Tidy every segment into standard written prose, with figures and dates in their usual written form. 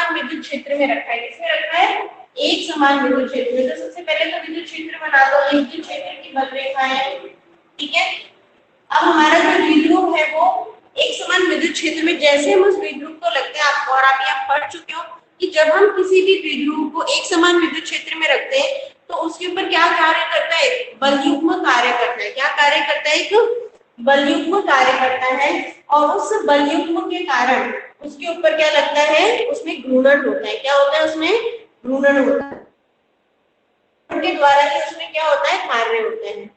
समान विद्युत क्षेत्र में रखा है। किसमें रखा है? एक समान विद्युत क्षेत्र में। तो सबसे पहले तो विद्युत क्षेत्र बना दो, विद्युत क्षेत्र की बल रेखा है, ठीक है। अब हमारा जो द्विध्रुव है वो एक समान विद्युत क्षेत्र में, जैसे हम उस द्विध्रुव को लगते हैं आपको, और आप यहाँ पढ़ चुके हो कि जब हम किसी भी द्विध्रुव को एक समान विद्युत क्षेत्र में रखते हैं तो उसके ऊपर क्या कार्य करता है? बलयुग्म कार्य करता है। क्या कार्य करता है? एक बलयुग्म कार्य करता है, और उस बलयुग्म के कारण उसके ऊपर क्या लगता है? उसमें घूर्णन होता है। क्या होता है? उसमें घूर्णन होता है, उनके द्वारा ही उसमें क्या होता है? कार्य होते हैं।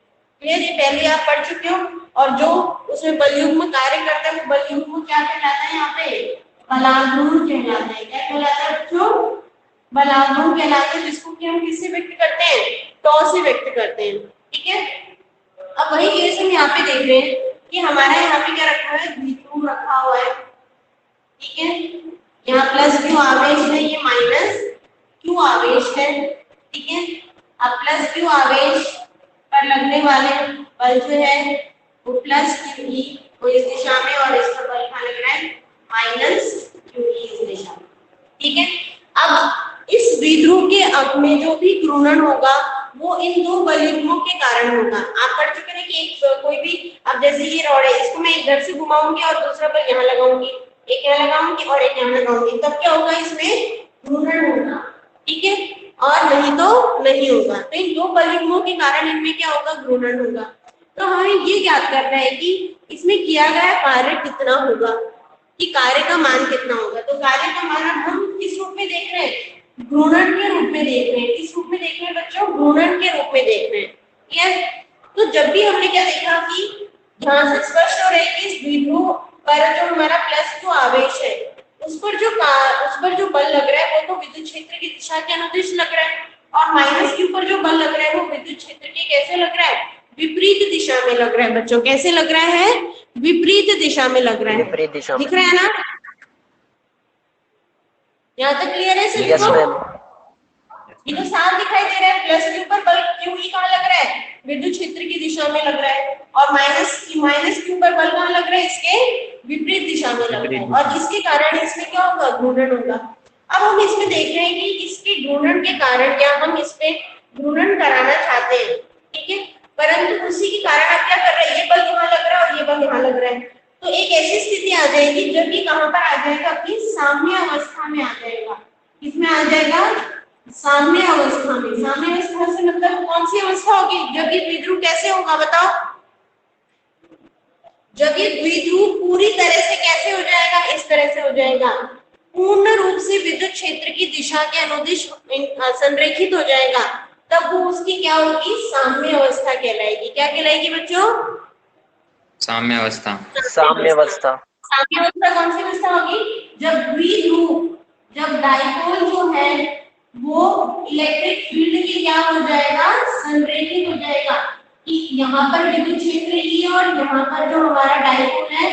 क्लियर? ये पहले आप पढ़ चुके हो। और जो उसमें बलयुग्म कार्य करता है वो बलयुग्म क्या कहलाता है? यहाँ पे बलाघूर्ण कहलाता है। क्या कहलाता है बच्चों? बलाघूर्ण कहलाता है, जिसको कि हम किससे व्यक्त करते हैं? टॉ से व्यक्त करते हैं, ठीक है। अब वही केस हम यहाँ पे देख रहे हैं कि हमारा यहाँ पे क्या रखा है? द्विध्रुव रखा हुआ है, ठीक है। यहाँ प्लस क्यू आवेश है, ये माइनस क्यू आवेश है, ठीक है। अब प्लस क्यू आवेश पर लगने वाले बल जो है वो प्लस क्यू ई वो इस दिशा में, और इसका बल कहाँ लग रहा है? माइनस क्यू ई इस दिशा में, ठीक है। अब इस द्विध्रुव के अंक में जो भी घूर्णन होगा वो इन दो बलयुग्मों के कारण होगा। आप पढ़ चुके हैं कि एक कोई भी, अब जैसे ये रॉड है, इसको मैं इधर से घुमाऊंगी और दूसरा बल यहाँ लगाऊंगी, एक यहाँ लगाऊंगी और एक यहाँ लगाऊंगी, तब क्या होगा? इसमें घूर्णन होगा, ठीक है। और नहीं तो नहीं होगा। तो इन दो बलयुग्मों के कारण इनमें क्या होगा? घूर्णन होगा। तो हमें ये ज्ञात करना है कि इसमें किया गया कार्य कितना होगा, कि कार्य का मान कितना होगा। तो कार्य का मान हम किस रूप में देख रहे हैं? घूर्णन के रूप में देख रहे हैं। किस रूप में देख रहे हैं बच्चों? घूर्णन के रूप में देख रहे हैं, ठीक है। तो जब भी हमने क्या देखा कि ध्यान से स्पष्ट हो रहा है कि इस द्विध्रुव पर जो हमारा प्लस क्यू आवेश है उस पर जो बल लग रहा है वो तो विद्युत क्षेत्र की दिशा के अनुदिश लग रहा है, और माइनस क्यू पर जो बल लग रहा है वो विद्युत क्षेत्र के कैसे लग रहा है? विपरीत दिशा में लग रहा है बच्चों। कैसे लग रहा है? विपरीत दिशा में लग रहा है। विपरीत दिशा में। दिख रहा है ना? यहाँ तक क्लियर है सभी यस को? मैम। ये तो साफ दिखाई दे रहा है, प्लस क्यू पर बल क्यू ई कहाँ लग रहा है? विद्युत क्षेत्र की दिशा में लग रहा है, और माइनस क्यू पर बल कहाँ लग रहा है? इसके विपरीत दिशा में लग रहा है, और इसके कारण इसमें क्या होगा? घूर्णन होगा। अब हम इसमें देख रहे हैं कि इसके घूर्णन के कारण क्या हम इसमें घूर्णन कराना चाहते हैं, ठीक है। परंतु उसी के कारण आप क्या कर रहे हैं? ये बल यहाँ लग रहा है और ये बल यहाँ लग रहा है। तो एक ऐसी स्थिति आ जाएगी जब ये कहाँ पर आ जाएगा? अपनी साम्य अवस्था में आ जाएगा। किसमें आ जाएगा? साम्य अवस्था में। साम्य अवस्था से मतलब कौन सी अवस्था होगी? जब ये द्विध्रुव कैसे होगा बताओ? जब ये द्विध्रुव पूरी तरह से कैसे हो जाएगा? इस तरह से हो जाएगा, पूर्ण रूप से विद्युत क्षेत्र की दिशा के अनुदिश संरेखित हो जाएगा, तब वो उसकी क्या होगी? साम्य अवस्था कहलाएगी। क्या कहलाएगी बच्चों? साम्य अवस्था। साम्य अवस्था। साम्य अवस्था कौन सी अवस्था होगी? जब द्विध्रुव, जब डाइपोल जो है वो इलेक्ट्रिक फील्ड के क्या हो जाएगा? संरेखित हो जाएगा, कि यहाँ पर विद्युत क्षेत्र ई और यहाँ पर जो हमारा डाइपोल है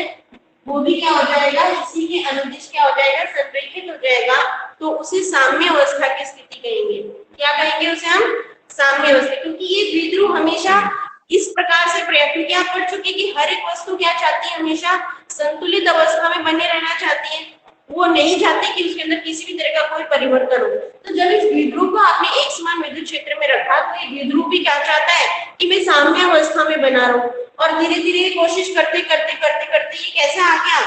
वो भी क्या हो जाएगा? इसी के अनुदिश क्या हो जाएगा? संरेखित हो जाएगा। तो उसे साम्य अवस्था की स्थिति कहेंगे। क्या कहेंगे उसे हम? साम्य अवस्था। क्योंकि ये द्विध्रुव हमेशा इस प्रकार से प्रयत्न, क्योंकि आप पढ़ चुके कि हर एक वस्तु क्या चाहती है? हमेशा संतुलित अवस्था में बने रहना चाहती है। वो नहीं चाहते कि उसके अंदर किसी भी तरह का कोई परिवर्तन हो। तो जब इस द्विध्रुव को आपने एक समान विद्युत क्षेत्र में रखा तो ये द्विध्रुव भी क्या चाहता है? कि मैं साम्य अवस्था में बना रहूं। और धीरे धीरे कोशिश करते करते करते करते ये कैसे आ गया?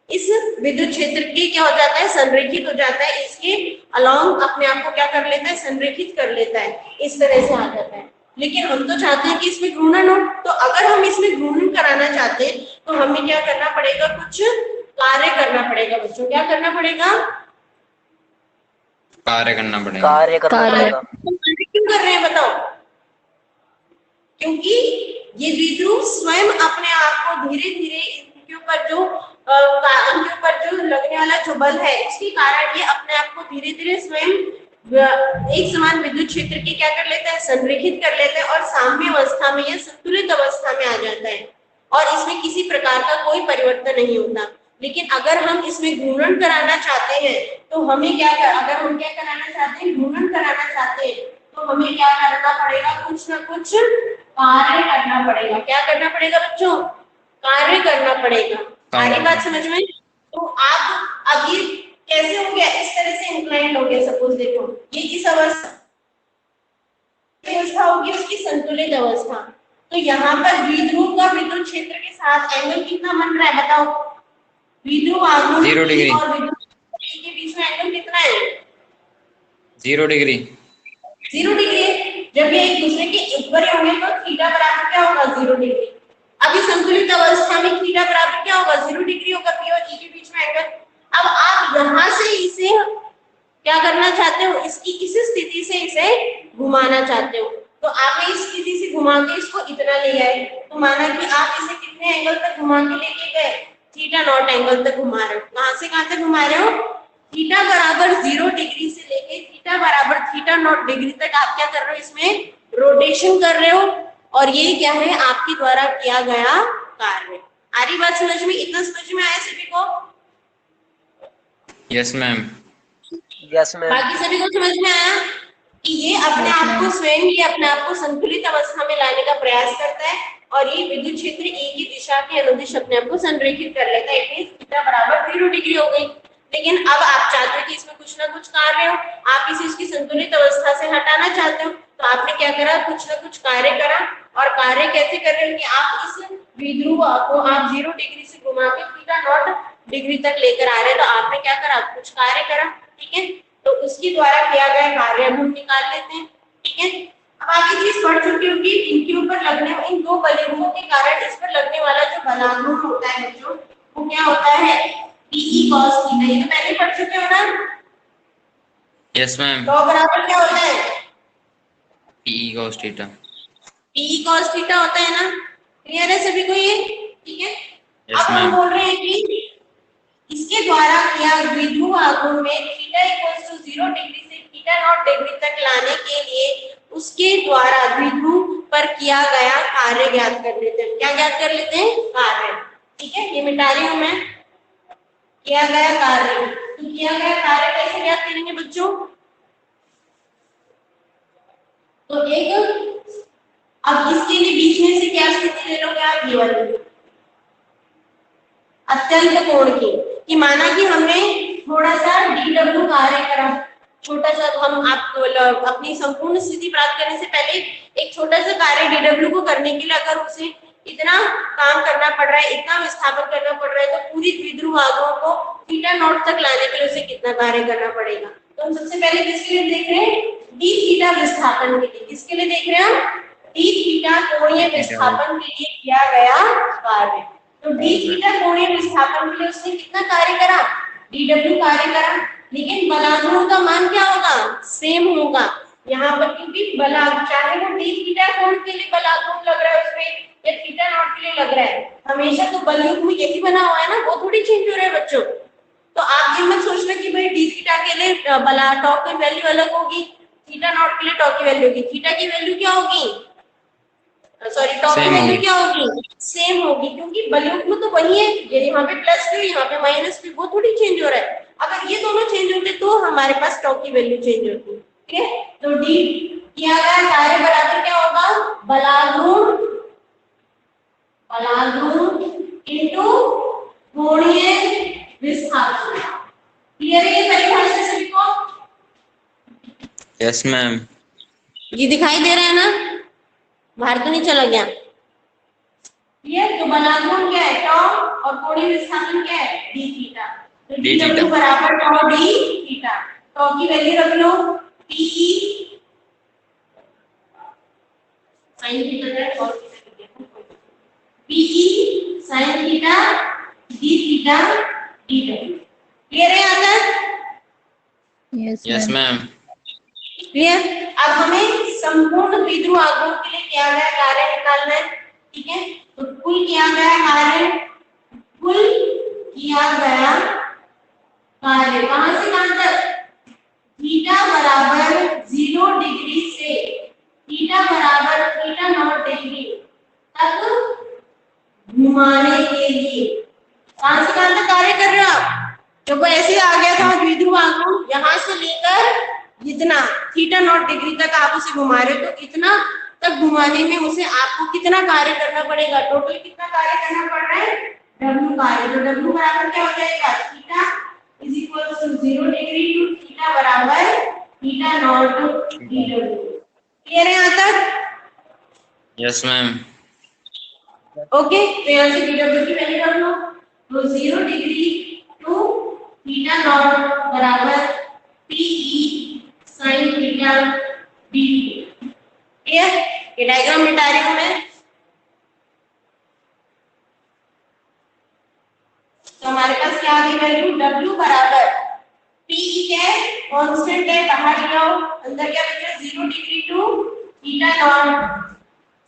इस विद्युत क्षेत्र के क्या हो जाता है? संरेखित हो जाता है। इसके अलोंग अपने आप को क्या कर लेता है? संरेखित कर लेता है। इस तरह से आ जाता है। लेकिन हम तो चाहते हैं कि इसमें घूर्णन हो। तो अगर हम इसमें घूर्णन कराना चाहते हैं तो हमें क्या करना पड़ेगा? कुछ कार्य करना पड़ेगा बच्चों। क्या करना पड़ेगा? कार्य करना पड़ेगा। कार्य करना पड़ेगा। क्यों कर रहे हैं बताओ? क्योंकि ये द्विध्रुव स्वयं अपने आप को धीरे धीरे इनके ऊपर जो लगने वाला जो बल है उसके कारण ये अपने आप को धीरे धीरे स्वयं एक समान विद्युत क्षेत्र की क्या कर लेता है? संरेखित कर लेता है, और साम्य अवस्था में या संतुलित अवस्था में आ जाता है, और इसमें किसी प्रकार का कोई परिवर्तन नहीं होता। लेकिन अगर हम इसमें घूर्णन कराना चाहते हैं तो हमें अगर हम क्या कराना चाहते हैं? घूर्णन कराना चाहते हैं तो हमें क्या करना पड़ेगा? कुछ ना कुछ कार्य करना पड़ेगा। क्या करना पड़ेगा बच्चों? कार्य करना पड़ेगा। सारी बात समझ में? तो आप अब ये कैसे हो गया, इस तरह से इंक्लाइंड हो गया। सपोज देखो ये किस अवस्था होगी, उसकी संतुलित अवस्था। तो यहाँ पर द्विध्रुव का विद्युत क्षेत्र के साथ एंगल कितना बन रहा है बताओ। द्विध्रुव आघूर्ण 0 डिग्री और विद्युत के बीच में एंगल कितना है? 0 डिग्री 0 डिग्री है। जब ये एक दूसरे के ऊपर होंगे तो थीटा बराबर क्या होगा? 0 डिग्री। अभी संतुलित अवस्था में थीटा बराबर क्या होगा? 0 डिग्री होगा। पी और ई के बीच में एंगल। अब आप यहाँ से इसे क्या करना चाहते हो? इसकी इस स्थिति से इसे घुमाना चाहते हो। तो आपने इस स्थिति से घुमा के इसको इतना ले आए, तो माना कि आप इसे कितने एंगल तक घुमा के लेके गए? थीटा नॉट एंगल तक घुमा रहे हो। कहां से कहां तक घुमा रहे हो? थीटा बराबर 0 डिग्री से लेके थीटा बराबर थीटा नॉट डिग्री तक आप क्या कर रहे हो? इसमें रोटेशन कर रहे हो। और ये क्या है? आपके द्वारा किया गया कार्य। आ रही बात समझ में? इतना समझ में आया सभी को? Yes ma'am yes ma'am. बाकी सभी को समझ में आया कि ये अपने आप को स्वयं ही अपने आप को संतुलित अवस्था में लाने का प्रयास करता है और ये विद्युत क्षेत्र E की दिशा के अनुदिश अपने आप को संरेखित कर लेता है। इतनी थीटा बराबर 0 डिग्री हो गई। लेकिन अब आप चाहते हो कि इसमें कुछ ना कुछ कार्य हो, आप इसे इसकी संतुलित अवस्था से हटाना चाहते हो, तो आपने क्या करा? कुछ ना कुछ कार्य करा। और कार्य कैसे कर रहे हो कि आप इस द्विध्रुव को आप 0 डिग्री से घुमा के थीटा नॉट डिग्री तक लेकर आ रहे हैं। तो आपने क्या करा? कुछ कार्य करा। ठीक है, तो उसके द्वारा किया गया कार्य हम निकाल लेते हैं। ठीक है, अब आगे चीज पढ़ चुकी होगी। इनके ऊपर लगने, इन दो बलयों के कारण इस पर लगने वाला जो बलाघूर्ण होता है बच्चों, वो क्या होता है? PE cos theta. ये तो पहले पढ़ चुके हो ना? यस मैम तो बराबर क्या होता है? PE cos theta PE cos theta होता है ना? क्लियर है सभी को ये? ठीक है, यस अब हम मैम बोल रहे हैं कि इसके द्वारा किया द्विध्रुव आघूर्ण में थीटा इक्वल्स टू 0 डिग्री से थीटा नॉट डिग्री तक लाने के लिए उसके द्वारा द्विध्रुव पर किया गया कार्य ज्ञात कर लेते हैं। क्या ज्ञात कर लेते हैं? कार्य। ठीक है, ये मिटा रही हूं मैं। किया गया कार्य, तो किया गया कार्य कैसे ज्ञात करेंगे बच्चों? तो एक, अब इसके लिए बीच में से क्या स्थिति ले लोगे आप? ये वाली अत्यंत कोण की, कि माना कि हमने थोड़ा सा dw कार्य करा, छोटा सा। तो हम आप अपनी संपूर्ण स्थिति प्राप्त करने से पहले एक छोटा सा कार्य dw को करने के लिए अगर उसे इतना काम करना पड़ रहा है, इतना विस्थापन करना पड़ रहा है, तो पूरी द्विध्रुव आघूर्ण को थीटा नॉट तक लाने के लिए उसे कितना कार्य करना पड़ेगा? तो हम सबसे पहले किसके लिए देख रहे हैं? d थीटा विस्थापन के लिए। किसके लिए देख रहे हैं? d थीटा कोणीय विस्थापन के लिए किया गया कार्य। तो d थीटा कोणीय विस्थापन के लिए उसने कितना कार्य करा? dw कार्य करा। लेकिन बलाघूर्ण का मान क्या होगा? सेम होगा यहाँ पर, क्योंकि बलाघूर्ण चाहे वो d थीटा कोण के लिए बलाघूर्ण लग रहा है उसमें या थीटा नॉट के लिए लग रहा है, हमेशा तो बलयुग्म यही बना हुआ है ना, वो थोड़ी चेंज हो रहा है बच्चों। तो आप ये मत सोचना कि भाई d थीटा के लिए बला टॉक की वैल्यू अलग होगी, थीटा नॉट के लिए टॉक की वैल्यू होगी। थीटा की वैल्यू क्या होगी? सॉरी, टॉप की वैल्यू क्या होगी? सेम होगी, क्योंकि बलयुग्म तो वही है। ये यहाँ पे प्लस टू, यहाँ पे माइनस टू, वो थोड़ी चेंज हो रहा है। अगर ये दोनों चेंज होते तो हमारे पास टॉप की वैल्यू चेंज होती। ठीक है, तो डी किया गया कार्य बराबर क्या होगा? बलाघूर्ण इनटू कोणीय विस्थापन। क्लियर है ये परिभाषा सभी को? यस मैम ये दिखाई दे रहा है ना? बाहर तो नहीं चला गया? क्लियर? तो बलाघूर्ण क्या है? टॉ, और कोणीय विस्थापन क्या है? D theta. तो डी डब्ल्यू बराबर टॉ डी थीटा। टॉ की वैल्यू रख लो PE sin theta, PE sin theta D theta D W. Clear है यहाँ तक? Yes ma'am clear? अब हमें संपूर्ण द्विध्रुव आघूर्ण के लिए किया गया कार्य निकालना है। ठीक है, तो कुल किया गया कार्य, कुल किया गया कार्य कहां से कहां तक? थीटा बराबर 0 डिग्री से थीटा बराबर थीटा नॉट डिग्री तक घुमाने के लिए कहां से कहां तक कार्य कर रहे हो आप? जब ऐसे आ गया था द्विध्रुव आघूर्ण, यहाँ से लेकर इतना थीटा नॉट डिग्री तक आप उसे घुमा रहे हो, तो इतना तक घुमाने में उसे आपको कितना कार्य करना पड़ेगा? टोटल कितना कार्य करना पड़ रहा है? W कार्य। तो W बराबर क्या हो जाएगा? Theta is equal to 0 degree to theta बराबर थीटा नॉट dw। क्लियर है यहाँ तक? Yes, ma'am. ओके, तो यहाँ से dw की वैल्यू कर लो। तो 0 डिग्री टू थीटा नॉट बराबर pe sin theta dt। Clear? ये डायग्राम मिटा रही हूँ मैं। तो हमारे पास क्या आ गई वैल्यू? W बराबर PE क्या है? कांस्टेंट है, बाहर ले आओ, अंदर क्या बचा? 0 degree to theta naught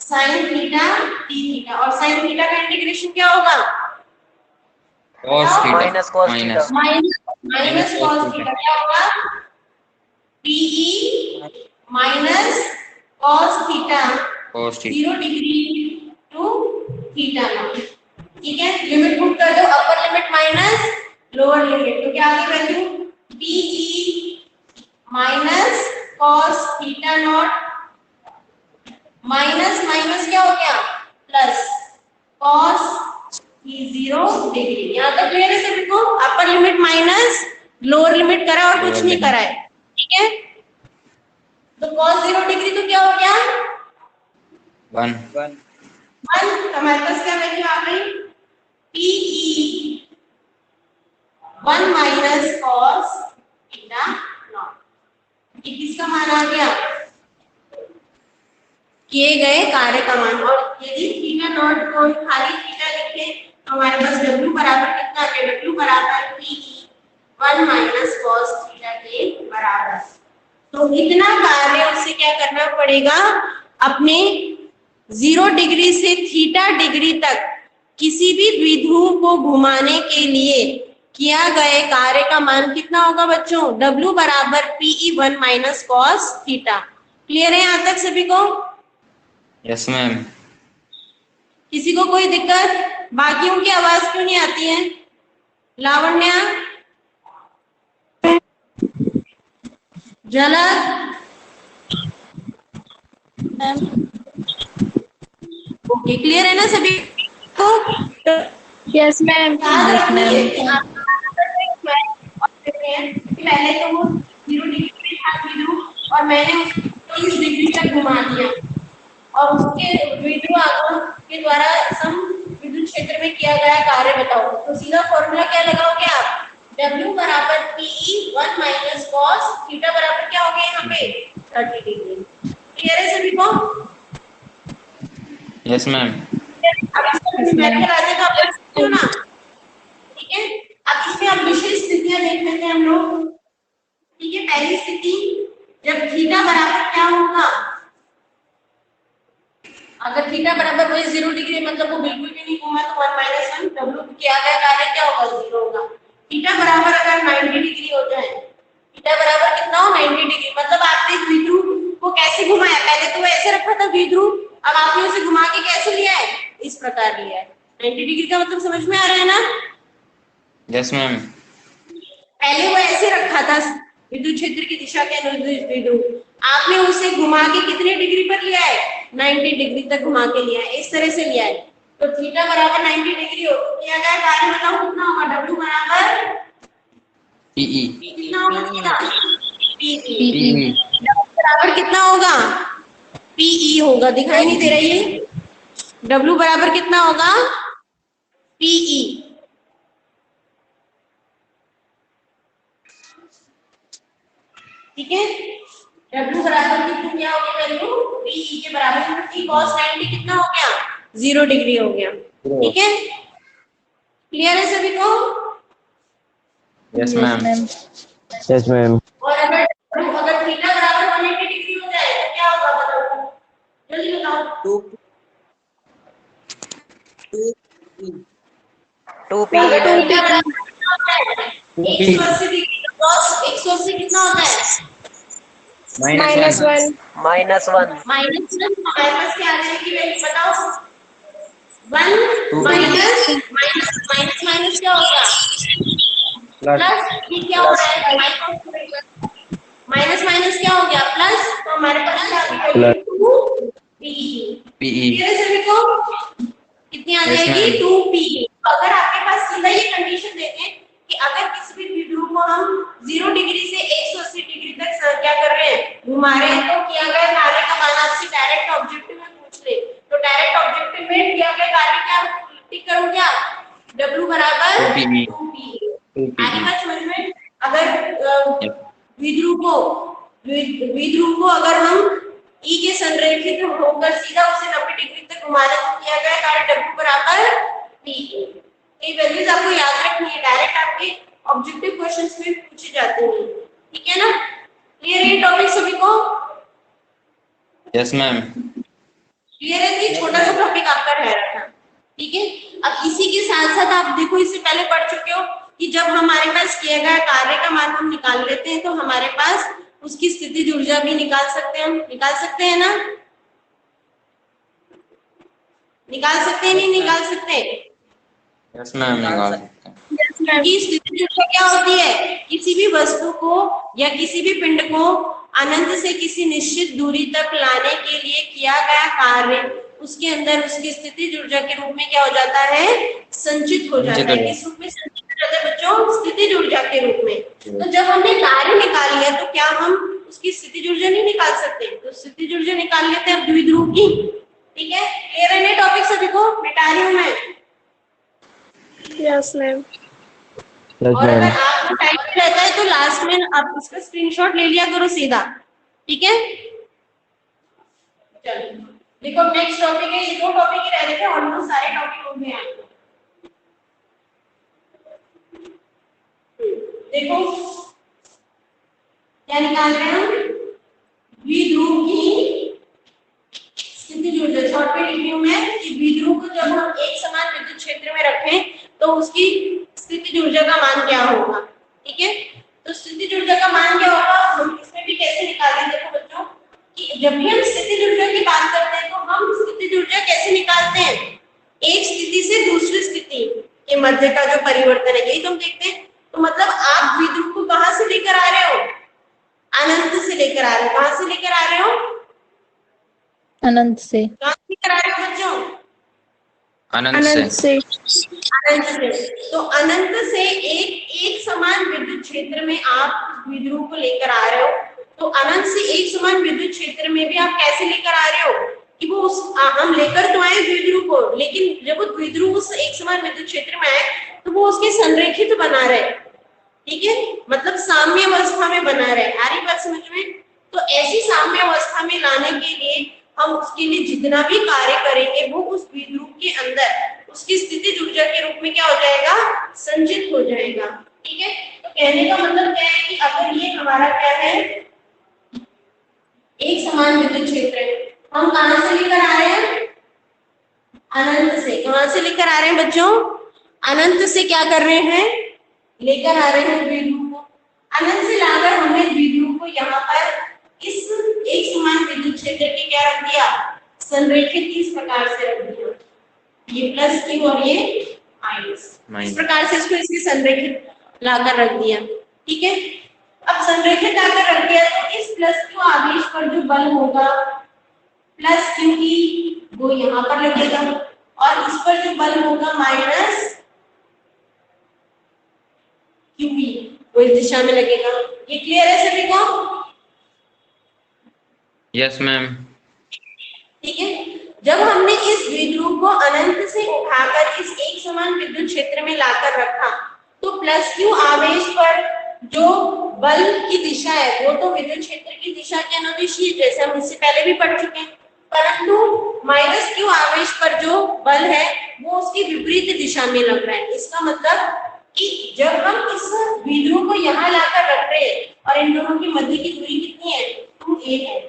sin theta d theta. और sin थीटा का इंटीग्रेशन क्या होगा? Cos theta. Minus cos Minus. theta. Minus cos theta क्या होगा? PE minus cos theta Cos theta. 0 degree to theta naught. ठीक है, लिमिट पुट कर दो, upper limit minus lower limit. तो क्या आ गई value? PE minus cos theta naught minus minus क्या हो गया? Plus cos 0 degree. यहाँ तक क्लियर है सभी को? अपर लिमिट माइनस लोअर लिमिट करा और कुछ नहीं करा है। ठीक है, तो cos 0 डिग्री तो क्या हो गया? 1. 1। हमारे पास क्या वैल्यू आ गई? PE 1 minus cos theta not. ये किसका मान आ गया? किए गए कार्य का मान। और यदि थीटा नॉट को खाली थीटा लिखे तो हमारे पास W बराबर कितना आ गया? W बराबर PE 1 माइनस cos थीटा के बराबर। तो इतना कार्य उसे क्या करना पड़ेगा? अपने 0 डिग्री से थीटा डिग्री तक किसी भी द्विध्रुव को घुमाने के लिए किया गए कार्य का मान कितना होगा बच्चों? W बराबर PE 1 minus cos theta. Clear है यहाँ तक सभी को? Yes, ma'am. किसी को कोई दिक्कत? बाकियों की आवाज क्यों नहीं आती है? लावण्या, झलक, ओके, क्लियर है ना सभी को? Yes ma'am. पहले तो वो 0 डिग्री पे था द्विध्रुव और मैंने उसको 30 डिग्री तक घुमा दिया और उसके द्विध्रुव आघूर्ण के द्वारा सम विद्युत क्षेत्र में किया गया कार्य बताओ। तो सीधा फॉर्मूला क्या लगाओगे आप? W बराबर PE 1 माइनस cos थीटा बराबर क्या हो गया यहाँ पे? 30 डिग्री। क्लियर है सभी को? Yes, ma'am. अब इसको न्यूमेरिकल आ जाएगा, आप देख सकते हो ना? ठीक है, अब इसमें अब विशेष स्थितियां देख लेते हैं हम लोग। ठीक है, पहली स्थिति जब थीटा बराबर क्या होगा? अगर थीटा बराबर वही 0 डिग्री मतलब वो बिल्कुल भी नहीं घूमा तो 1 माइनस 1 W किया गया कार्य क्या होगा? 0 होगा। थीटा बराबर अगर 90 डिग्री हो जाए, थीटा बराबर कितना हो? 90 डिग्री। मतलब आपने द्विध्रुव को कैसे घुमाया? पहले तो वो ऐसे रखा था द्विध्रुव, अब आपने उसे घुमा के कैसे लिया है? इस प्रकार लिया है। 90 डिग्री का मतलब समझ में आ रहा है ना? Yes, ma'am. पहले वो ऐसे रखा था विद्युत क्षेत्र की दिशा के अनुरूप द्विध्रुव, आपने उसे घुमा के कितने डिग्री पर लिया है? 90 डिग्री तक घुमा के लिया है, इस तरह से लिया है। तो थीटा बराबर 90 डिग्री हो तो किया गया कार्य बताओ कितना होगा? W बराबर PE. कितना होगा? PE। PE. W बराबर कितना होगा? PE होगा, दिखाई नहीं दे रही है? W बराबर कितना होगा? PE। ठीक है, W बराबर कितनी क्या हो गया वैल्यू? PE के बराबर। T cos 90 कितना हो गया? 0 डिग्री हो गया। ठीक है, क्लियर है सभी को? Yes, ma'am. Yes, ma'am. और अगर थीटा बराबर 180 डिग्री हो जाए तो क्या होगा बताओ? जल्दी बताओ। 2P. अगर थीटा बराबर कितना होता है? 180 डिग्री का cos 180 कितना होता है? Minus 1. Minus 1. माइनस 1 हमारे पास क्या आ जाएगी वैल्यू बताओ? 1 माइनस माइनस माइनस माइनस क्या होगा? प्लस। ये क्या हो रहा है? माइनस माइनस क्या हो गया? प्लस। तो हमारे पास क्या आ गया? 2PE। PE. क्लियर है सभी को? कितनी आ Yes, जाएगी? ma'am. 2PE। अगर आपके पास सीधा ये कंडीशन देते हैं कि अगर किसी भी द्विध्रुव को हम तुम्हारे तो किया गया कार्य का मान आपसे डायरेक्ट ऑब्जेक्टिव में पूछ ले, तो डायरेक्ट ऑब्जेक्टिव में किया गया कार्य क्या टिक करोगे आप? W बराबर 2PE 2PE। आगे बात समझ में? अगर द्विध्रुव को अगर हम E के संरेखित होकर सीधा उसे 90 डिग्री तक घुमाने तो किया गया कार्य W बराबर PE। ये वैल्यूज आपको याद रखनी है, डायरेक्ट आपके ऑब्जेक्टिव क्वेश्चंस में पूछे जाते हैं, ठीक है ना? क्लियर है टॉपिक सभी को? Yes ma'am. क्लियर है कि छोटा सा टॉपिक आपका रह रहा था, ठीक है? अब इसी के साथ साथ आप देखो, इससे पहले पढ़ चुके हो कि जब हमारे पास किया गया कार्य का मान हम निकाल लेते हैं तो हमारे पास उसकी स्थितिज ऊर्जा भी निकाल सकते हैं, हम निकाल सकते हैं ना? निकाल सकते हैं, नहीं निकाल सकते? यस मैम निकाल सकते हैं। Yes, ma'am. कि स्थितिज ऊर्जा क्या होती है? किसी भी वस्तु को या किसी भी पिंड को अनंत से किसी निश्चित दूरी तक लाने के लिए किया गया कार्य उसके अंदर उसकी स्थितिज ऊर्जा के रूप में क्या हो जाता है? संचित हो जाता है। किस रूप में संचित हो जाता है बच्चों? स्थितिज ऊर्जा के रूप में। तो जब हमने कार्य निकाल लिया तो क्या हम उसकी स्थितिज ऊर्जा नहीं निकाल सकते? तो स्थितिज ऊर्जा निकाल लेते हैं अब द्विध्रुव की, ठीक है? क्लियर है ना टॉपिक सभी को? मिटा रही हूं मैं। Yes, ma'am. यस और अगर मैम। आपको टाइम रहता है तो लास्ट में आप उसका स्क्रीनशॉट ले लिया करो सीधा, ठीक है? चलो देखो नेक्स्ट टॉपिक है, ये दो टॉपिक ही रह रहे थे, ऑलमोस्ट सारे टॉपिक हो गए हैं। देखो क्या निकाल रहे हैं हम? द्विध्रुव की स्थितिज ऊर्जा। शॉर्ट में लिख रही हूं मैं कि द्विध्रुव को जब हम एक समान विद्युत क्षेत्र में रखें तो उसकी स्थितिज ऊर्जा का मान क्या होगा, ठीक है? तो स्थितिज ऊर्जा का मान क्या होगा हम इसमें भी कैसे निकालेंगे? देखो बच्चों कि जब भी हम स्थितिज ऊर्जा की बात करते हैं तो हम स्थितिज ऊर्जा कैसे निकालते हैं? एक स्थिति से दूसरी स्थिति के मध्य का जो परिवर्तन है यही तो हम देखते हैं। तो मतलब आप द्विध्रुव को कहां से लेकर आ रहे हो? अनंत से लेकर आ रहे हो। कहां से लेकर आ रहे हो? अनंत से। कहां से लेकर आ रहे हो बच्चों? अनंत अनंत से। से। अनंत से। तो अनंत से एक समान विद्युत क्षेत्र में आप द्विध्रुव को लेकर आ रहे हो। तो अनंत से एक समान विद्युत क्षेत्र में भी आप कैसे लेकर आ रहे हो कि वो हम लेकर तो आए द्विध्रुव को, लेकिन जब वो द्विध्रुव उस एक समान विद्युत क्षेत्र में आए तो वो उसके संरेखित बना रहे, ठीक है? मतलब साम्य अवस्था में बना रहे। आ रही बात समझ में? तो ऐसी साम्य अवस्था में लाने के लिए हम उसके लिए जितना भी कार्य करेंगे वो उस द्विध्रुव के अंदर उसकी स्थितिज ऊर्जा के रूप में क्या हो जाएगा? संचित हो जाएगा, ठीक है? तो कहने का मतलब क्या है कि अगर ये हमारा क्या है एक समान विद्युत क्षेत्र है, हम कहां से लेकर आ रहे हैं? अनंत से। कहां से लेकर आ रहे हैं बच्चों? अनंत से क्या कर रहे हैं? लेकर आ रहे हैं द्विध्रुव को। अनंत से लाकर हमने द्विध्रुव को यहाँ पर इस एक समान विद्युत क्षेत्र के क्या रख दिया? संरेखित इस प्रकार से रख दिया, ये प्लस क्यू और ये माइनस। इस प्रकार से इसको इसके संरेखित लाकर रख दिया, ठीक है? अब संरेखित लाकर रख दिया तो इस प्लस क्यू आवेश पर जो बल होगा प्लस क्यू की वो यहाँ पर लगेगा और इस पर जो बल होगा माइनस क्यू बी वो इस दिशा में लगेगा। ये क्लियर है सभी को? Yes ma'am. ठीक है। जब हमने इस द्विध्रुव को अनंत से उठाकर इस एक समान विद्युत क्षेत्र में लाकर रखा तो प्लस क्यू आवेश पर जो बल की दिशा है वो तो विद्युत क्षेत्र की दिशा के अनुदिश है, जैसे हम इससे पहले भी पढ़ चुके हैं, परंतु माइनस क्यू आवेश पर जो बल है वो उसकी विपरीत दिशा में लग रहा है। इसका मतलब कि जब हम इस द्विध्रुव को यहाँ लाकर रख रहे हैं और इन दोनों की मध्य की दूरी कितनी है? 2a है।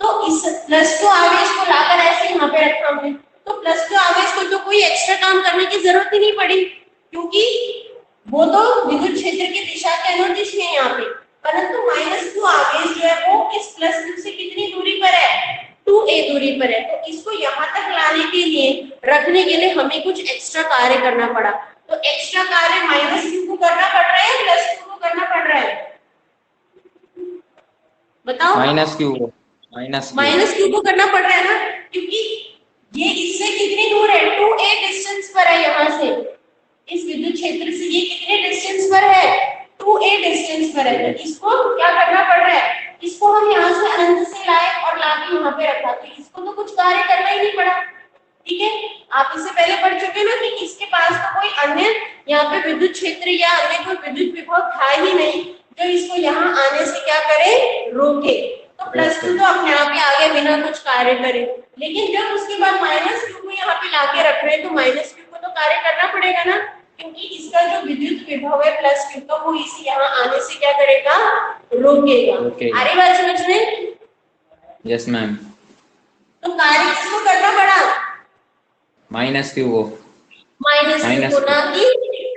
तो इस प्लस क्यू आवेश को लाकर ऐसे यहाँ पे रखा हमने, तो प्लस क्यू आवेश को तो कोई एक्स्ट्रा काम करने की जरूरत ही नहीं पड़ी क्योंकि वो तो विद्युत क्षेत्र की दिशा के अनुदिश है यहाँ पे। परंतु माइनस क्यू आवेश जो है वो इस प्लस क्यू से कितनी दूरी पर है? 2a दूरी पर है। तो इसको यहाँ तक लाने के लिए रखने के लिए हमें कुछ एक्स्ट्रा कार्य करना पड़ा। तो एक्स्ट्रा कार्य माइनस क्यू को करना पड़ रहा है, प्लस क्यू को करना पड़ रहा है? बताओ। माइनस क्यू को करना पड़ रहा है ना, क्योंकि ये इससे कितनी दूर है? 2a डिस्टेंस पर है यहाँ से, इस विद्युत क्षेत्र से ये कितने डिस्टेंस पर है? 2a डिस्टेंस पर है। तो इसको क्या करना पड़ रहा है? इसको हम यहाँ से अनंत से लाए और लाके यहाँ पे रखा, तो इसको तो कुछ कार्य करना ही नहीं पड़ा। ठीक है, आप इससे पहले पढ़ चुके ना कि इसके पास तो कोई अन्य यहाँ पे विद्युत क्षेत्र या अन्य कोई विद्युत विभव था ही नहीं जो इसको यहाँ आने से क्या करे, रोके। तो +2 तो अपने आप ही आगे बिना कुछ कार्य करे, लेकिन जब उसके बाद -q को यहाँ पे लाके रख रहे हैं तो -q को तो कार्य करना पड़ेगा ना, क्योंकि इसका जो विद्युत विभव है +q तो वो इसी यहाँ आने से क्या करेगा, रोकेगा। आ रही बात समझ में? Yes ma'am. तो कार्य किसको करना पड़ा, -q को, -q को, ना कि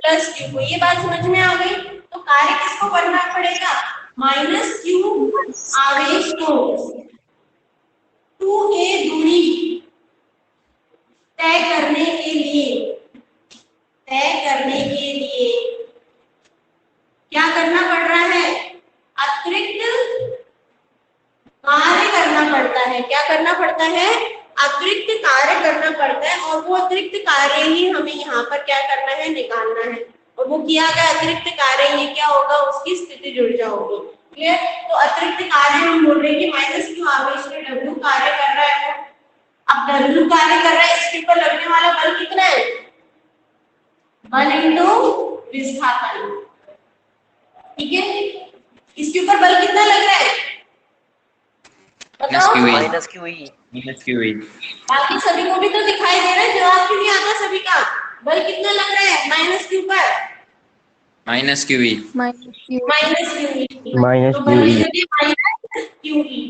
+q को। ये बात समझ में आ गई? तो कार्य किसको करना पड़ेगा, -q आवेश को 2a दूरी तय करने के लिए क्या करना पड़ रहा है, अतिरिक्त कार्य करना पड़ता है। क्या करना पड़ता है, अतिरिक्त कार्य करना पड़ता है, और वो अतिरिक्त कार्य ही हमें यहाँ पर क्या करना है, निकालना है। और वो किया गया अतिरिक्त कार्य ये क्या होगा, उसकी स्थितिज ऊर्जा होगी। क्लियर? तो अतिरिक्त कार्य हम बोल रहे हैं कि -q आवेश में W कार्य कर रहा है। अब W कार्य कर रहा है, इसके ऊपर लगने वाला बल कितना है, बल इंटू विस्थापन। ठीक है, इसके ऊपर बल कितना लग रहा है, बताओ? -QE। बाकी सभी को भी तो दिखाई दे रहा है, जवाब क्यों नहीं आता सभी का? बल कितना लग रहा है -q पर? -QE। -QE।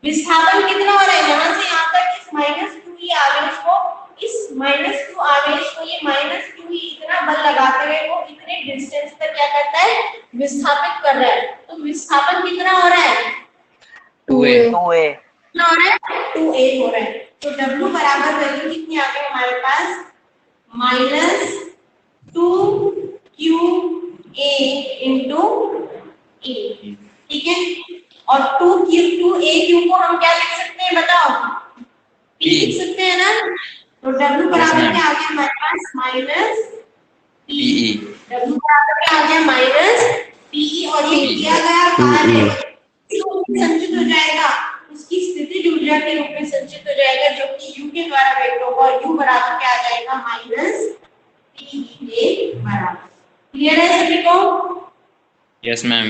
विस्थापन कितना हो रहा है, यहाँ से यहाँ तक इस -QE आवेश को, इस -q आवेश को ये -QE इतना बल लगाते हुए वो इतने डिस्टेंस तक क्या करता है, विस्थापित कर रहा है। तो विस्थापन कितना हो रहा है, 2A। कितना हो रहा है, 2a हो रहा है। तो W बराबर वैल्यू कितनी आ गई हमारे पास, -2QA इंटू E। ठीक है, और 2AQ को हम क्या लिख सकते हैं, बताओ? P लिख सकते हैं ना। तो W बराबर क्या आ गया हमारे पास, -PE। W बराबर क्या आ गया, -PE, और ये किया गया कार्य संचित हो जाएगा, उसकी स्थितिज ऊर्जा के रूप में संचित हो जाएगा, जो कि U के द्वारा व्यक्त होगा, और U बराबर क्या आ जाएगा, -PE के बराबर। क्लियर है सभी को? Yes ma'am.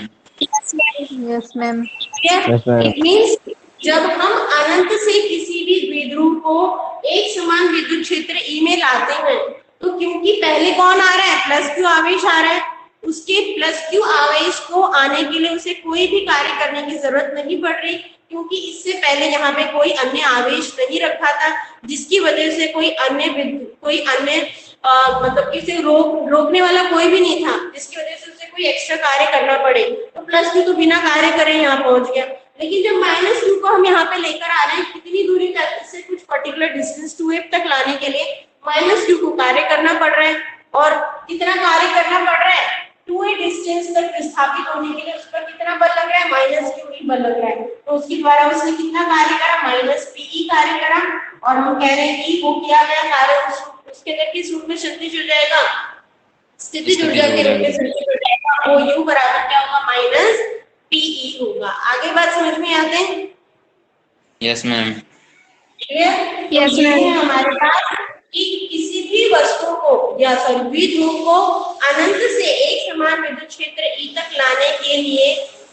इट मींस जब हम अनंत से किसी भी द्विध्रुव को एक समान विद्युत क्षेत्र E में लाते हैं, तो क्योंकि पहले कौन आ रहा है, +q आवेश आ रहा है, उसके +q आवेश को आने के लिए उसे कोई भी कार्य करने की जरूरत नहीं पड़ रही, क्योंकि इससे पहले यहाँ पे कोई अन्य आवेश नहीं रखा था, जिसकी वजह से कोई अन्य मतलब किसी रोकने वाला कोई भी नहीं था, जिसकी वजह से उसे कोई एक्स्ट्रा कार्य करना पड़े। तो +q तो बिना कार्य करे यहाँ पहुंच गया। लेकिन जब -q को हम यहाँ पे लेकर आ रहे हैं, कितनी दूरी तक, इससे कुछ पर्टिकुलर डिस्टेंस 2a तक लाने के लिए -q को कार्य करना पड़ रहा है। और कितना कार्य करना पड़ रहा है, 2a डिस्टेंस तक विस्थापित होने के लिए उस पर कितना बल लग रहा है, -QE बल लग रहा है। तो उसके द्वारा उसने कितना कार्य करा, -PE कार्य करा। और हम कह रहे हैं कि वो किया गया कार्य उसके अंदर किस रूप में संचित हो जाएगा, स्थितिज ऊर्जा के रूप में संचित हो जाएगा। वो U बराबर क्या होगा, -PE होगा। आगे बात समझ में आते हैं? Yes ma'am. Yes ma'am. हमारे पास कि किसी भी वस्तु को या द्विध्रुव को अनंत से एक समान विद्युत क्षेत्र E तक लाने के लिए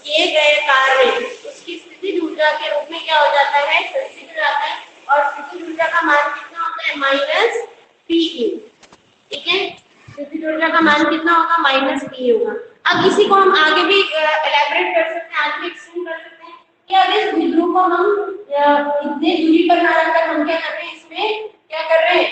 किए गए कार्य उसकी स्थितिज ऊर्जा के रूप में क्या हो जाता है, संचित हो जाता है। और स्थितिज ऊर्जा का मान कितना होता है, -PE। ठीक है, स्थितिज ऊर्जा का मान कितना होगा, -PE होगा। अब इसी को हम आगे भी एलैबोरेट कर सकते हैं, आगे भी एक्सप्लेन कर सकते हैं कि अब इस द्विध्रुव को हम इतने दूरी पर ना रखकर हम क्या कर रहे हैं, इसमें क्या कर रहे हैं,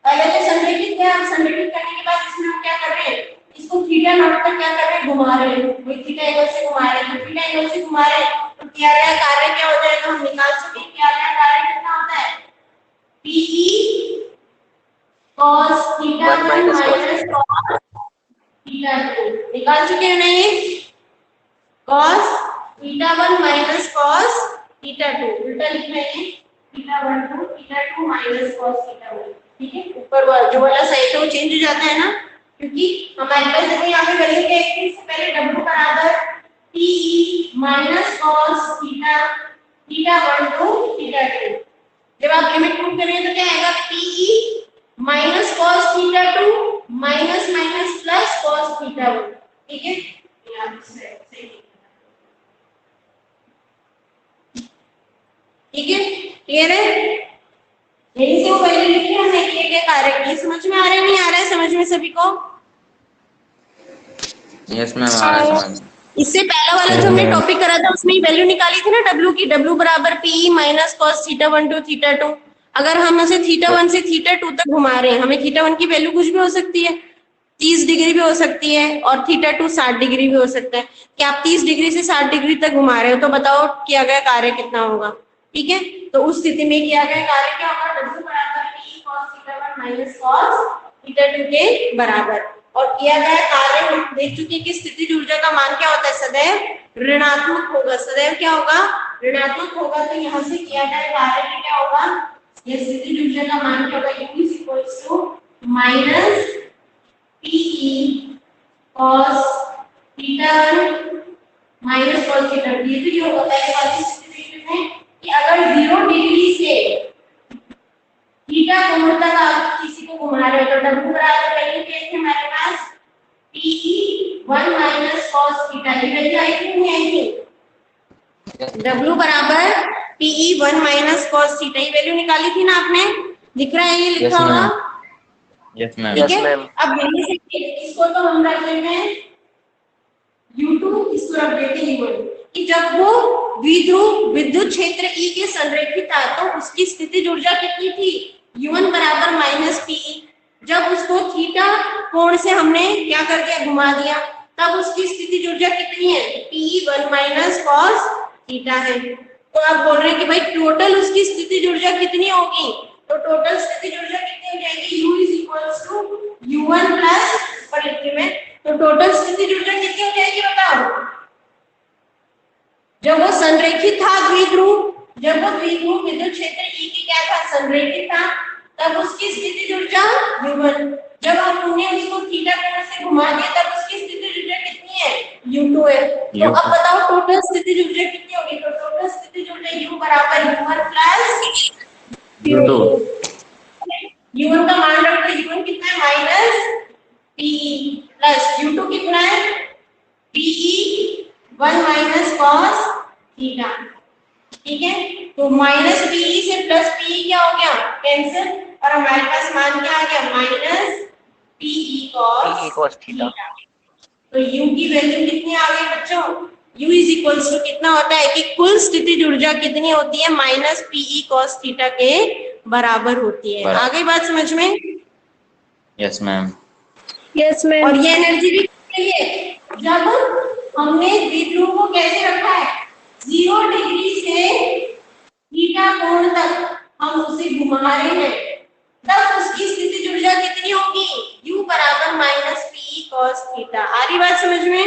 पहले तो संरेखित किया, संरेखित करने के बाद इसमें हम क्या कर रहे हैं, इसको थीटा नॉट पर क्या कर रहे हैं, घुमा रहे हैं, वही थीटा एंगल से घुमा रहे हैं। तो थीटा एंगल से घुमा रहे हैं तो किया गया कार्य क्या हो जाएगा, हम निकाल सकते हैं। किया गया कार्य कितना होता है, PE cos theta 1 minus cos theta 2। निकाल चुके हैं नहीं, cos theta 1 minus cos theta 2, उल्टा लिखना है, theta 1 to theta 2 minus cos theta 1। ठीक है, ऊपर जो वाला साइड है वो चेंज हो जाता है ना, क्योंकि हमारे पास देखो यहाँ पे वैल्यू क्या है, इससे पहले W बराबर PE माइनस cos θ1 to θ2। जब आप लिमिट प्रूव करेंगे तो क्या आएगा, PE minus cos θ2 minus minus plus cos θ1। ठीक है, ठीक है, क्लियर है? यही से वो वैल्यू लिखी हमने, किए गए कार्य। ये समझ में आ रहा है नहीं आ रहा है समझ में सभी को? यस मैम, आ रहा है समझ। इससे पहला वाला जो हमने टॉपिक करा था उसमें वैल्यू निकाली थी ना W की, W बराबर PE माइनस cos θ1 to θ2। अगर हम उसे θ1 से θ2 तक घुमा रहे हैं, हमें θ1 की वैल्यू कुछ भी हो सकती है, 30 डिग्री भी हो सकती है और θ2 60 डिग्री भी हो सकता है। कि आप 30 डिग्री से 60 डिग्री तक घुमा रहे हो तो बताओ किया गया कार्य कितना होगा। ठीक है, तो उस स्थिति में किया गया कार्य क्या होगा, W बराबर PE cos θ1 माइनस cos θ2 के बराबर। और किया गया कार्य हम देख चुके हैं कि स्थितिज ऊर्जा का मान क्या होता है, सदैव ऋणात्मक होगा। सदैव क्या होगा, ऋणात्मक होगा। तो यहाँ से किया गया कार्य में क्या होगा, ये स्थितिज ऊर्जा का मान क्या होगा, U is equals to minus PE cos θ1 minus cos θ2। ये तो ये होता है वाली स्थिति में कि अगर 0 डिग्री से थीटा कोण तक आप किसी को घुमा रहे हो तो W बराबर पहले क्या है हमारे पास, PE 1 माइनस cos θ। ये वैल्यू आई थी नहीं आई थी, W बराबर PE 1 माइनस cos θ। ये वैल्यू निकाली थी ना आपने, दिख रहा है ये लिखा हुआ? Yes ma'am. ठीक है, अब यहीं से इसको तो हम रख लेते हैं U2, इसको रख देते हैं U1। कि जब वो द्विध्रुव विद्युत क्षेत्र E के संरेखित था तो उसकी स्थितिज ऊर्जा कितनी थी, U1 बराबर माइनस PE। जब उसको थीटा कोण से हमने क्या कर दिया, घुमा दिया, तब उसकी स्थितिज ऊर्जा कितनी है, PE 1 माइनस cos थीटा है। तो आप बोल रहे हैं कि भाई टोटल उसकी स्थितिज ऊर्जा कितनी होगी, तो टोटल स्थितिज ऊर्जा कितनी हो जाएगी, U is equals to U1 plus परिधि में। तो टोटल स्थितिज ऊर्जा कितनी हो जाएगी बताओ, जब वो संरेखित था द्विध्रुव, जब वो द्विध्रुव विद्युत क्षेत्र E की क्या था, संरेखित था, तब उसकी स्थितिज ऊर्जा U1। जब हमने उसको थीटा कोण से घुमा दिया तब उसकी स्थितिज ऊर्जा कितनी है, U2 है। तो अब बताओ टोटल स्थितिज ऊर्जा कितनी होगी, तो टोटल स्थितिज ऊर्जा U बराबर U1 प्लस U2। U1 का मान रखते हैं, U1 कितना है माइनस PE प्लस U2 कितना है PE 1 माइनस cos थीटा। ठीक है, तो माइनस PE से प्लस PE क्या हो गया, कैंसिल, और हमारे पास मान क्या आ गया, माइनस PE cos थीटा। तो U की वैल्यू कितनी आ गई बच्चों, U इज इक्वल्स टू कितना होता है कि कुल स्थितिज ऊर्जा कितनी होती है, माइनस PE cos थीटा के बराबर होती है। आ गई बात समझ में? Yes ma'am. Yes ma'am. और ये एनर्जी भी चाहिए जब हमने द्विध्रुव को कैसे रखा है, 0 डिग्री से थीटा कोण तक हम उसे घुमा रहे हैं, तब उसकी स्थितिज ऊर्जा कितनी होगी, U बराबर माइनस PE cos थीटा। आ रही बात समझ में?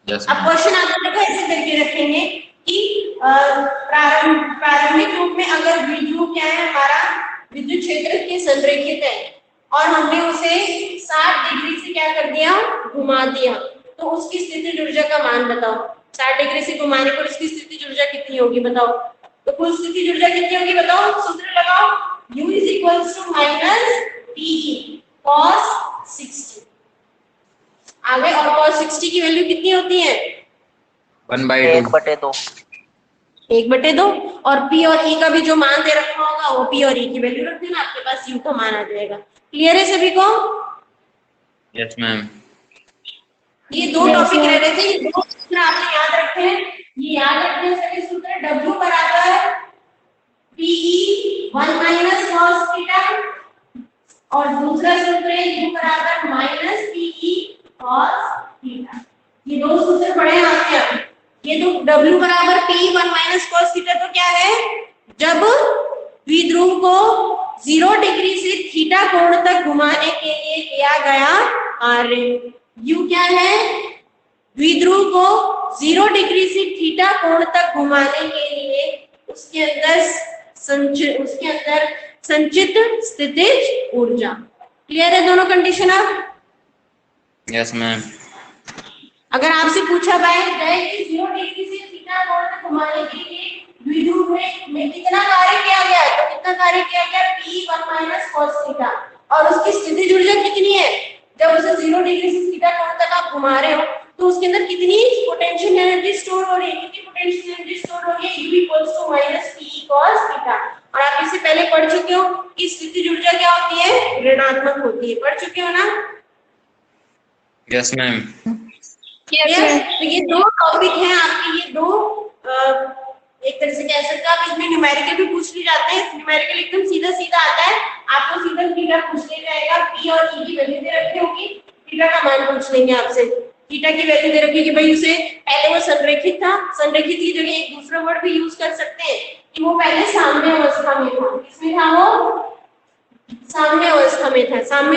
यस अब क्वेश्चन आता देखो ऐसे करके रखेंगे कि प्रारंभिक रूप में अगर द्विध्रुव क्या है हमारा, विद्युत क्षेत्र के संरेखित है और हमने उसे 60 डिग्री से क्या कर दिया, घुमा दिया, तो उसकी स्थितिज ऊर्जा का मान बताओ। 60 डिग्री से घुमाने पर उसकी स्थितिज ऊर्जा कितनी होगी बताओ, तो कुल स्थितिज ऊर्जा कितनी होगी बताओ, सूत्र लगाओ, U is equals to minus PE cos 60। आगे और cos 60 की वैल्यू कितनी होती है, 1/2। 1/2। और P और E का भी जो मान दे रखा होगा वो P और E की वैल्यू रख देना, आपके पास U का मान आ जाएगा। क्लियर है सभी को? Yes ma'am. ये दो टॉपिक रह रहे थे, ये दो सूत्र आपने याद रखे हैं, ये याद रखने सभी सूत्र। W बराबर PE 1 माइनस cos थीटा और दूसरा सूत्र है U बराबर माइनस PE cos थीटा। ये दो सूत्र पढ़े आपने। ये तो W बराबर PE 1 माइनस cos थीटा तो क्या है, जब द्विध्रुव को 0 डिग्री से थीटा कोण तक घुमाने के लिए किया गया कार्य। U क्या है, द्विध्रुव को 0 डिग्री से थीटा कोण तक घुमाने के लिए उसके अंदर संचित स्थितिज ऊर्जा। क्लियर है दोनों कंडीशन? अब यस मैम। अगर आपसे पूछा जाए कि 0 डिग्री से थीटा कोण तक घुमाने के लिए द्विध्रुव में कितना कार्य किया गया है, तो कितना कार्य किया गया, P1 - cos थीटा, और उसकी स्थितिज ऊर्जा कितनी है, जब उसे 0 डिग्री से थीटा कोण तक आप घुमा रहे हो तो उसके अंदर कितनी पोटेंशियल एनर्जी स्टोर हो रही है, कितनी पोटेंशियल एनर्जी स्टोर हो रही है, U = -P cos थीटा। और आप इससे पहले पढ़ चुके हो कि स्थितिज ऊर्जा क्या होती है, ऋणात्मक होती है, पढ़ चुके हो ना? Yes, ma'am. Yes, Yes, ma'am. तो ये दो टॉपिक हैं आपके, ये दो एक तरह से कह सकते हैं आप, इसमें न्यूमेरिकल भी पूछ लिए जाते हैं, न्यूमेरिकल एकदम सीधा सीधा आता है, आपको सीधा थीटा पूछ लिया जाएगा, P और E की वैल्यू दे रखी होगी, थीटा का मान पूछ लेंगे आपसे, थीटा की वैल्यू दे रखी है कि भाई उसे पहले वो संरेखित था, संरेखित की जगह एक दूसरा वर्ड भी यूज कर सकते हैं कि वो पहले साम्य अवस्था में था, किसमें था वो, साम्य अवस्था में था, साम्य